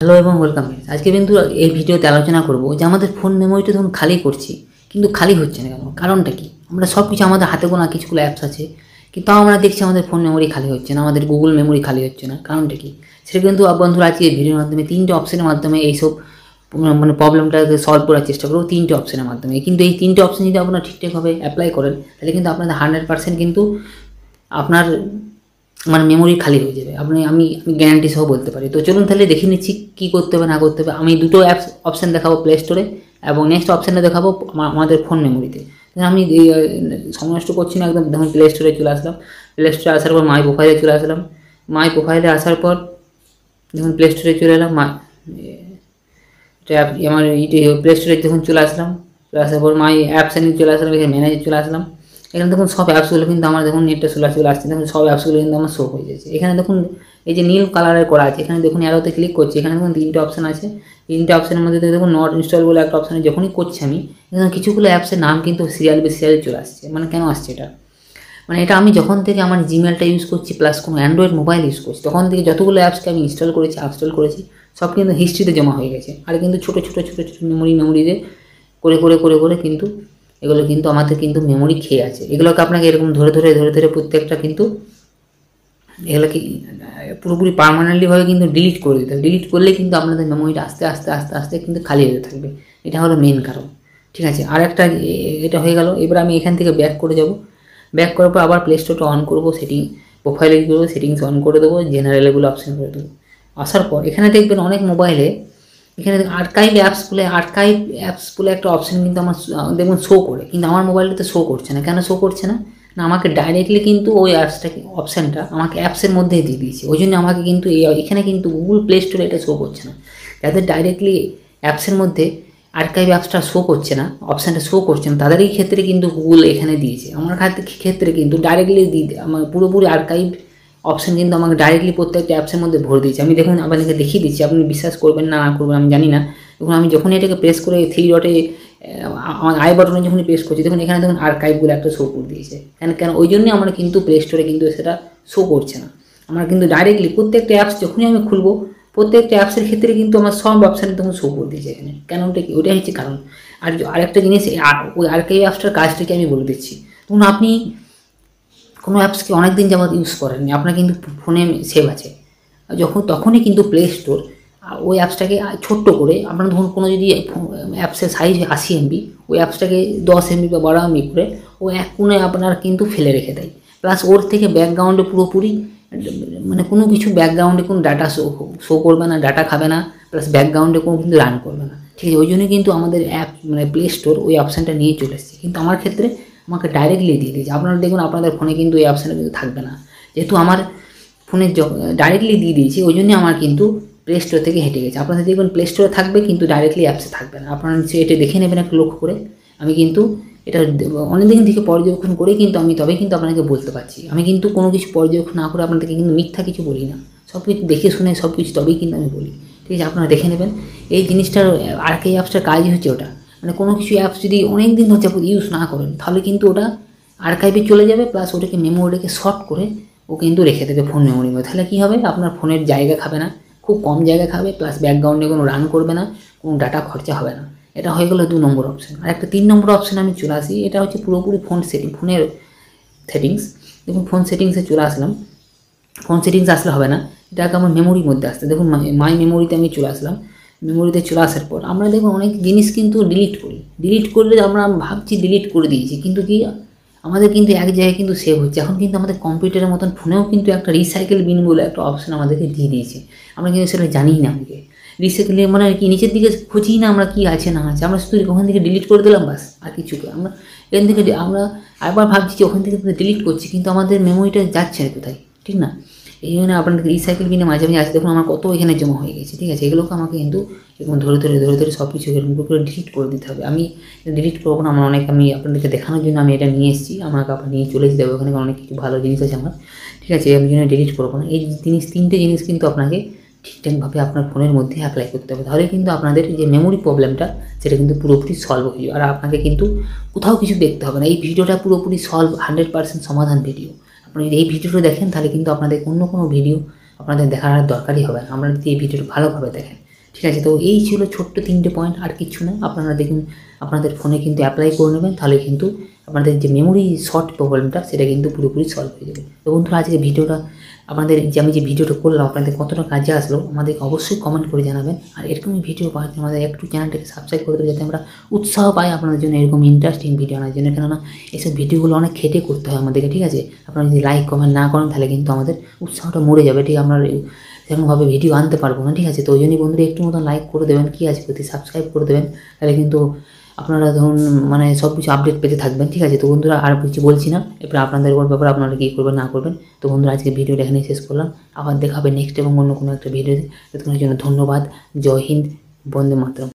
Hello এবং welcome. আজকে কিন্তু এই ভিডিওতে আলোচনা করব যে আমাদের ফোন মেমোরিটা যখন খালি করছি কিন্তু খালি হচ্ছে না কেন, কারণটা কি? আমরা সব কিছু আমাদের হাতে গোনা কিছুগুলো অ্যাপস আছে, কিন্তু তাও আমরা দেখছি আমাদের ফোন মেমোরি খালি হচ্ছে না, আমাদের গুগল মেমোরি খালি হচ্ছে না, কারণটা কি? সেটা কিন্তু বন্ধুরা আজকে এই ভিডিওর মাধ্যমে তিনটে অপশনের মাধ্যমে এইসব প্রবলেমটাকে সলভ করার চেষ্টা করবো। তিনটে অপশনের মাধ্যমে, কিন্তু এই তিনটে অপশন যদি আপনারা ঠিকঠাকভাবে অ্যাপ্লাই করেন তাহলে কিন্তু আপনাদের 100% কিন্তু আপনার মেমোরি খালি হয়ে যাবে। আমি গ্যারান্টি সহ বলতে পারি। তো চলুন তাহলে দেখে নিচ্ছি কী করতে হবে না করতে হবে। আমি দুটো অ্যাপস অপশান দেখাবো প্লে স্টোরে, এবং নেক্সট অপশানটা দেখাবো আমাদের ফোন মেমোরিতে। আমি সময় নষ্ট করছি না, একদম দেখুন প্লে স্টোরে চলে আসলাম। প্লে স্টোরে আসার পর মাই প্রোফাইলে চলে আসলাম। মাই প্রোফাইলে আসার পর দেখুন প্লে স্টোরে চলে এলাম। আমার প্লে স্টোরে দেখুন চলে আসলাম। চলে আসার পর মাই অ্যাপসে চলে আসলাম, এখানে ম্যানেজে চলে আসলাম। এখানে দেখুন সব অ্যাপসগুলো কিন্তু আমার দেখুন নেটটা চলে আসছে, দেখুন সব অ্যাপসগুলো কিন্তু আমার শো হয়ে যাচ্ছে। এখানে দেখুন এই যে নীল কালারের করা আছে, এখানে দেখুন অ্যারোতে ক্লিক করছি, এখানে দেখুন তিনটে অপশান আছে। তিনটে অপশানের মধ্যে দেখুন নট ইনস্টল বলে একটা অপশানে যখনই করছি আমি, দেখুন কিছুগুলো অ্যাপসের নাম কিন্তু সিরিয়াল চলে আসছে। কেন আসছে এটা? এটা আমি যখন থেকে আমার জিমেলটা ইউজ করছি প্লাস কোনো অ্যান্ড্রয়েড মোবাইল ইউজ করছি, তখন থেকে যতগুলো অ্যাপসকে আমি ইনস্টল করেছি সব কিন্তু হিস্ট্রিতে জমা হয়ে গেছে। আর কিন্তু ছোটো মেমোরিতে করে কিন্তু এগুলো কিন্তু আমাদের কিন্তু মেমোরি খেয়ে আছে। এগুলোকে আপনাকে এরকম ধরে প্রত্যেকটা কিন্তু এগুলোকে পুরোপুরি পার্মানেন্টলিভাবে কিন্তু ডিলিট করে দিতে হবে। ডিলিট করলে কিন্তু আপনাদের মেমোরিটা আস্তে আস্তে কিন্তু খালি হতে থাকবে। এটা হলো মেন কারণ। ঠিক আছে, আর একটা এটা হয়ে গেল। এবার আমি এখান থেকে ব্যাক করে যাব। ব্যাক করার পর আবার প্লে স্টোরটা অন করবো, প্রোফাইলে করবো, সেটিংস অন করে দেবো, জেনারেলগুলো অপশন করে দেবো। আসার পর এখানে দেখবেন অনেক মোবাইলে এখানে আর্কাইভ অ্যাপস বলে একটা অপশান কিন্তু আমার দেখুন শো করে, কিন্তু আমার মোবাইলটাতে শো করছে না। কেন শো করছে না? আমাকে ডাইরেক্টলি কিন্তু ওই অপশানটা আমাকে অ্যাপসের মধ্যেই দিয়ে দিয়েছে। ওই জন্য আমাকে কিন্তু এখানে কিন্তু গুগল প্লে স্টোরে এটা শো করছে না। যাদের ডাইরেক্টলি অ্যাপসের মধ্যে আর্কাইভ অ্যাপসটা শো করছে না, অপশানটা শো করছে না, তাদেরই ক্ষেত্রে কিন্তু গুগল এখানে দিয়েছে। আমার ক্ষেত্রে কিন্তু ডাইরেক্টলি আমার পুরোপুরি আর্কাইভ অপশান কিন্তু আমাকে ডাইরেক্টলি প্রত্যেকটা অ্যাপসের মধ্যে ভরে দিয়েছে। আমি দেখুন আপনাদেরকে দেখিয়ে দিচ্ছি, আপনি বিশ্বাস করবেন না করবেন আমি জানি না। দেখুন আমি যখনই এটাকে প্রেস করে 3 ডটে আমার আই বাটনে যখনই প্রেস করছি, দেখুন এখানে দেখুন আর্কাইভগুলো একটা শো করে দিয়েছে। কেন ওই জন্যই আমরা কিন্তু প্লে স্টোরে কিন্তু সেটা শো করছে না। আমরা কিন্তু ডাইরেক্টলি প্রত্যেকটা অ্যাপস যখনই আমি খুলবো, প্রত্যেকটা অ্যাপসের ক্ষেত্রে কিন্তু আমার সব অপশানে তখন শো করে দিয়েছে এখানে। কেন ওটা কি? ওটাই হচ্ছে কারণ। আর আরেকটা জিনিস, ওই আর্কাইভ অ্যাপসটার কাজটাকে আমি বলে দিচ্ছি। তখন আপনি কোনো অ্যাপসকে অনেক দিন যাবত ইউজ করেননি, আপনার কিন্তু ফোনে সেভ আছে, তখনই কিন্তু প্লে স্টোর ওই অ্যাপসটাকে ছোট্ট করে, আপনার ধরুন কোনো যদি অ্যাপসের সাইজ 80 MB, ওই অ্যাপসটাকে 10 MB বা 12 MB করে ও এক কোণে আপনার কিন্তু ফেলে রেখে দেয়। প্লাস ওর থেকে ব্যাকগ্রাউন্ডে পুরোপুরি কোনো কিছু ব্যাকগ্রাউন্ডে কোনো ডাটা শো করবে না, ডাটা খাবে না, প্লাস ব্যাকগ্রাউন্ডে কোনো কিন্তু রান করবে না। ঠিক আছে, ওই জন্য কিন্তু আমাদের অ্যাপ প্লে স্টোর ওই অপশানটা নিয়ে চলে এসেছে। কিন্তু আমার ক্ষেত্রে আমাকে ডাইরেক্টলি দিয়ে দিয়েছে। আপনারা দেখুন আপনাদের ফোনে কিন্তু এই অপশানটা কিন্তু থাকবে না, যেহেতু আমার ফোনে ডাইরেক্টলি দিয়ে দিয়েছি, ওই জন্যই আমার কিন্তু প্লে স্টোর থেকে হেঁটে গেছে। আপনাদের দেখবেন প্লে স্টোরে থাকবে কিন্তু ডাইরেক্টলি অ্যাপসে থাকবে না। আপনারা নিশ্চয়ই এটা দেখে নেবেন একটু লক্ষ্য করে। আমি কিন্তু এটা অনেকদিন থেকে পর্যবেক্ষণ করে কিন্তু আমি তবে কিন্তু আপনাকে বলতে পারছি। আমি কিন্তু কোনো কিছু পর্যবেক্ষণ না করে আপনাদেরকে কিন্তু মিথ্যা কিছু বলি না, সব কিছু দেখে শুনে সব কিছু তবেই কিন্তু আমি বলি। ঠিক আছে, আপনারা দেখে নেবেন। এই জিনিসটার আর্কাইভ অ্যাপসটার কাজই হচ্ছে ওটা। কোনো কিছু অ্যাপস যদি অনেক দিন হচ্ছে ইউজ না করেন, তাহলে কিন্তু ওটা আর্কাইভে চলে যাবে, প্লাস ওটাকে মেমোরিটাকে শর্ট করে ও কিন্তু রেখে দেবে ফোন মেমোরির মধ্যে। তাহলে কী হবে? আপনার ফোনের জায়গা খাবে না, খুব কম জায়গা খাবে, প্লাস ব্যাকগ্রাউন্ডে কোনো রান করবে না, কোনো ডাটা খরচা হবে না। এটা হয়ে গেলো 2 নম্বর অপশান। আর একটা 3 নম্বর অপশান আমি চলে আসি। এটা হচ্ছে পুরোপুরি ফোনের সেটিংস। দেখুন ফোন সেটিংসে চলে আসলাম। ফোন সেটিংস আসলে হবে না, এটাকে আমার মেমোরির মধ্যে আসতে দেখুন মাই মেমোরিতে আমি চলে আসলাম। মেমোরিতে চলে আসার পর আমরা দেখুন অনেক জিনিস কিন্তু ডিলিট করলে আমরা ভাবছি ডিলিট করে দিয়েছি, কিন্তু কি আমাদের কিন্তু এক জায়গায় কিন্তু সেভ হচ্ছে। এখন কিন্তু আমাদের কম্পিউটারের মতন ফোনেও কিন্তু একটা রিসাইকেল বিন বলে একটা অপশান আমাদেরকে দিয়ে দিয়েছে। আমরা কিন্তু সেটা জানি না। আমাকে রিসাইকেল কি নিচের দিকে খুঁজি না আমরা কি আছে না আছে, আমরা শুধু ওখান থেকে ডিলিট করে দিলাম বাস, আর কিছুকে আমরা এখান থেকে আমরা আবার ভাবছি যে ওখান থেকে ডিলিট করছি, কিন্তু আমাদের মেমোরিটা যাচ্ছে না কোথায়, ঠিক না? এই জন্য আপনাদের রিসাইকেল বিনে মাঝে আসে দেখুন আমার কত এখানে জমা হয়ে গেছে। ঠিক আছে, এগুলোকে আমাকে কিন্তু এরকম ধরে সব কিছু এরকম করে ডিলিট করে দিতে হবে। আমি ডিলিট করবো না, আমি আপনাদেরকে দেখানোর জন্য আমি এটা নিয়ে এসেছি। আমাকে আবার নিয়ে চলে যেতে হবে, ওখানে অনেক কিছু ভালো জিনিস আছে আমার। ঠিক আছে, আমি জন্য ডিলিট করবো না। এই তিনটে জিনিস কিন্তু আপনাকে ঠিকঠাকভাবে আপনার ফোনের মধ্যে অ্যাপ্লাই করতে হবে, তাহলে কিন্তু আপনাদের যে মেমোরি প্রবলেমটা সেটা কিন্তু পুরোপুরি সলভ হয়ে যাবে। আর আপনাকে কিন্তু কোথাও কিছু দেখতে হবে না। এই ভিডিওটা পুরোপুরি 100% সমাধান ভিডিও। আপনি যদি এই ভিডিওটা দেখেন তাহলে কিন্তু আপনাদের অন্য কোনো ভিডিও আপনাদের দেখার দরকারই হবে না, আপনারা যদি এই ভিডিওটা ভালোভাবে দেখেন। ঠিক আছে, তো এই ছিল ছোট্ট 3টে পয়েন্ট, আর কিচ্ছু না। আপনারা দেখুন আপনাদের ফোনে কিন্তু অ্যাপ্লাই করে নেবেন, তাহলে কিন্তু আপনাদের যে মেমোরি শর্ট প্রবলেমটা সেটা কিন্তু পুরোপুরি সলভ হয়ে যাবে। তো বন্ধুরা আজকে ভিডিওটা আপনাদের যে আমি যে ভিডিওটা করলাম আপনাদের কতটা কাজে আসলো আমাদেরকে অবশ্যই কমেন্ট করে জানাবেন। আর এরকমই ভিডিও পাওয়ার জন্য আমাদের একটু চ্যানেলটাকে সাবস্ক্রাইব করে দেবে, যাতে আমরা উৎসাহ পাই আপনাদের জন্য এরকম ইন্টারেস্টিং ভিডিও আনার জন্য। কেননা এইসব ভিডিওগুলো অনেক খেটে করতে হয় আমাদেরকে, ঠিক আছে। আপনারা যদি লাইক কমেন্ট না করেন তাহলে কিন্তু আমাদের উৎসাহটা মরে যাবে, ঠিক আমরা সেরকমভাবে ভিডিও আনতে পারবো না, ঠিক আছে। তো ওই জন্যই বন্ধুরা একটু মতন লাইক করে দেবেন, কী আছে প্রতি সাবস্ক্রাইব করে দেবেন, তাহলে কিন্তু আপনারা ধরুন মানে সব কিছু আপডেট পেতে থাকবেন, ঠিক আছে। তো বন্ধুরা আর কিছু বলছি না, এরপর আপনাদের ব্যাপারে আপনারা কী করবেন না করবেন। তো বন্ধুরা আজকে ভিডিওটা এখানেই শেষ করলাম, আবার দেখা হবে নেক্সট এবং অন্য কোনো একটা ভিডিওতে। ততক্ষণের জন্য ধন্যবাদ। জয় হিন্দ, বন্দে মাতরম।